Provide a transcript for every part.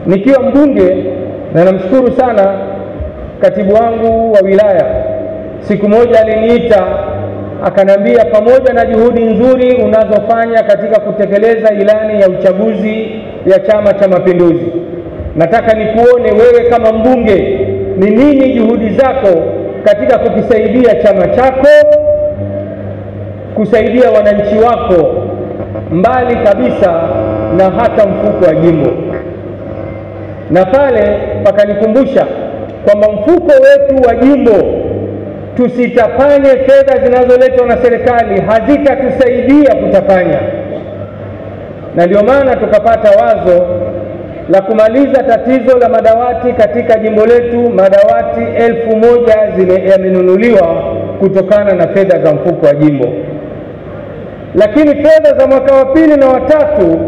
nikiwa mbunge, na namshukuru sana katibu wangu wa wilaya, siku moja aliniita akaniambia, pamoja na juhudi nzuri unazofanya katika kutekeleza ilani ya uchaguzi ya Chama cha Mapinduzi, nataka nikuone wewe kama mbunge ni nini juhudi zako katika kukisaidia chama chako, kusaidia wananchi wako, mbali kabisa na hata mfuko wa jimbo. Na pale pakanikumbusha kwamba mfuko wetu wa jimbo, tusitapanye fedha zinazoletwa na serikali, hazitatusaidia kutapanya. Na ndio maana tukapata wazo la kumaliza tatizo la madawati katika jimbo letu. Madawati 1000 yamenunuliwa kutokana na fedha za mfuko wa jimbo. Lakini fedha za mwaka wa pili na watatu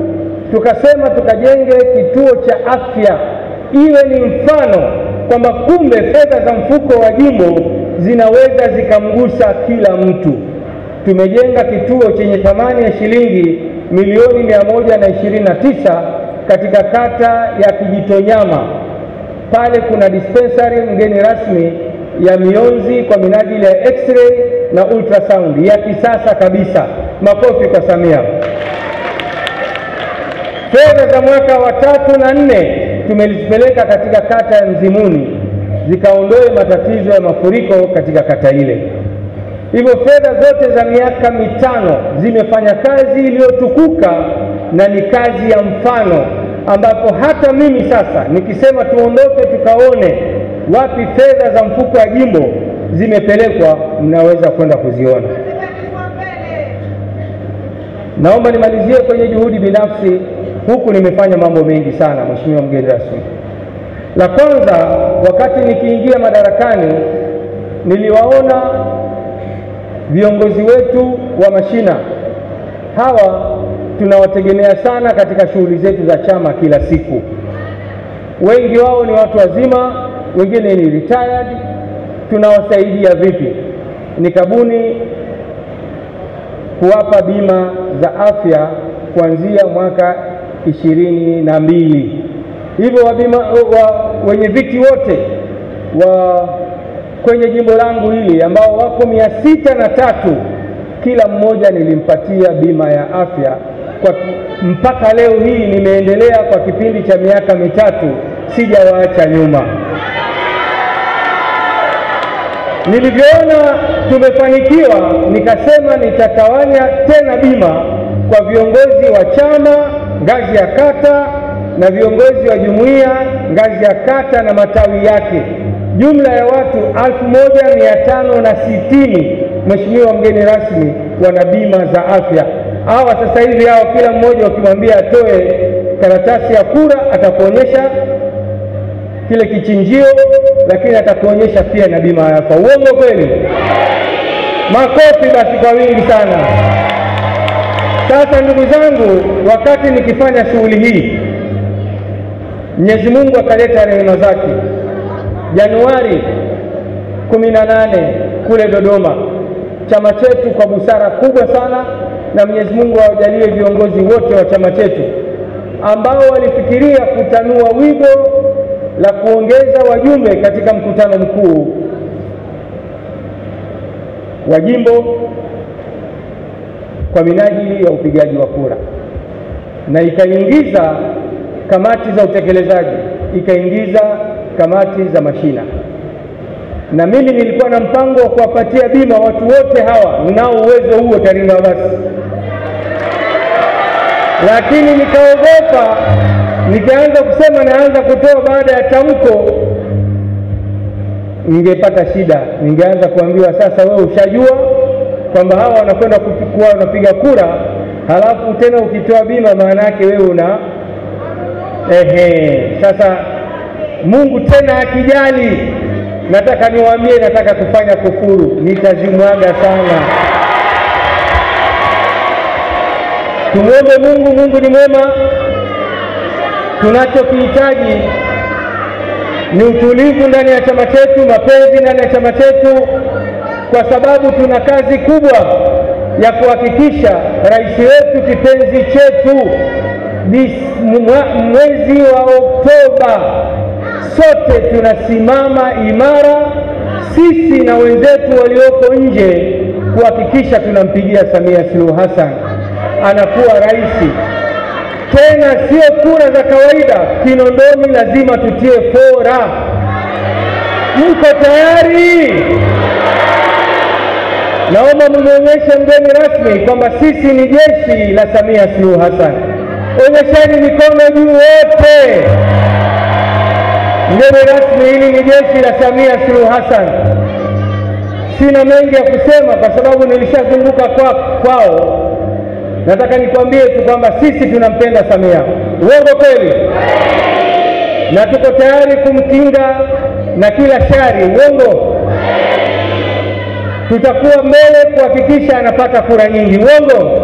tukasema tukajenge kituo cha afya, iwe ni mfano kwamba kumbe fedha za mfuko wa jimbo zinaweza zikamgusa kila mtu. Tumejenga kituo chenye thamani ya shilingi milioni 129 katika kata ya Kijitonyama. Pale kuna dispensary mgeni rasmi ya mionzi kwa minajili ya x-ray na ultrasound ya kisasa kabisa. Makofi kwa Samia. Fedha za mwaka wa 3 na 4 tumelizipeleka katika kata ya Mzimuni zikaondoe matatizo ya mafuriko katika kata ile. Hivyo fedha zote za miaka 5 zimefanya kazi iliyotukuka na ni kazi ya mfano, ambapo hata mimi sasa nikisema tuondoke tukaone wapi fedha za mfuko wa jimbo zimepelekwa, mnaweza kwenda kuziona. Naomba nimalizie kwenye juhudi binafsi. Huku nimefanya mambo mengi sana, Mheshimiwa mgeni rasmi. La kwanza, wakati nikiingia madarakani, niliwaona viongozi wetu wa mashina. Hawa tunawategemea sana katika shughuli zetu za chama kila siku. Wengi wao ni watu wazima, wengine ni retired. Tunawasaidia vipi? Nikabuni kuwapa bima za afya kuanzia mwaka 22. Hivyo wenye viti wote wa kwenye jimbo langu hili ambao wako 603, kila mmoja nilimpatia bima ya afya. Mpaka leo hii nimeendelea kwa kipindi cha miaka 3, sijawaacha nyuma. Nilivyoona tumefanikiwa, nikasema nitatawanya tena bima kwa viongozi wa chama ngazi ya kata na viongozi wa jumuiya ngazi ya kata na matawi yake. Jumla ya watu 1560, Mheshimiwa mgeni rasmi, wana bima za afya. Hawa sasa hivi kila mmoja ukimwambia atoe karatasi ya kura atakuonyesha kile kichinjio, lakini atakuonyesha pia na bima ya afya. Uongo kweli? Makofi basi kwa wingi sana. Sasa ndugu zangu, wakati nikifanya shughuli hii, Mwenyezi Mungu akaleta rehema zake. Januari 18 kule Dodoma, chama chetu kwa busara kubwa sana, na Mwenyezi Mungu awajalie viongozi wote wa chama chetu ambao walifikiria kutanua wigo la kuongeza wajumbe katika mkutano mkuu wa jimbo kwa minajili ya upigaji wa kura, na ikaingiza kamati za utekelezaji, ikaingiza kamati za mashina. Na mimi nilikuwa na mpango wa kuwapatia bima watu wote hawa nao uwezo huo Tarima basi, lakini nikaogopa, nikaanza kusema naanza kutoa baada ya tamko, ningepata shida. Ningeanza kuambiwa sasa wewe ushajua kwamba hawa wanakwenda kuwa wanapiga kura, halafu tena ukitoa bima maana yake wewe una Sasa Mungu tena akijali, nataka niwaambie, nataka kufanya kufuru, nitazimwaga sana. Tumuombe Mungu, Mungu ni mwema. Tunachokihitaji ni utulivu ndani ya chama chetu, mapenzi ndani ya chama chetu, kwa sababu tuna kazi kubwa ya kuhakikisha rais wetu kipenzi chetu mwezi wa Oktoba sote tunasimama imara, sisi na wenzetu walioko nje, kuhakikisha tunampigia Samia Suluhu Hassan anakuwa rais. Tena sio kura za kawaida, Kinondoni lazima tutie fora. Mko tayari? Naomba mmuonyeshe mgeni rasmi kwamba sisi ni jeshi la Samia Suluhu Hassan. Onyesheni mikono juu wote. Mgeni rasmi, hili ni jeshi la Samia Suluhu Hassan. Sina mengi ya kusema kwa sababu nilishazunguka kwao. Nataka nikwambie tu kwamba sisi tunampenda Samia. Uongo kweli? Na tuko tayari kumkinga na kila shari. Uongo? Tutakuwa mbele kuhakikisha anapata kura nyingi. Uongo?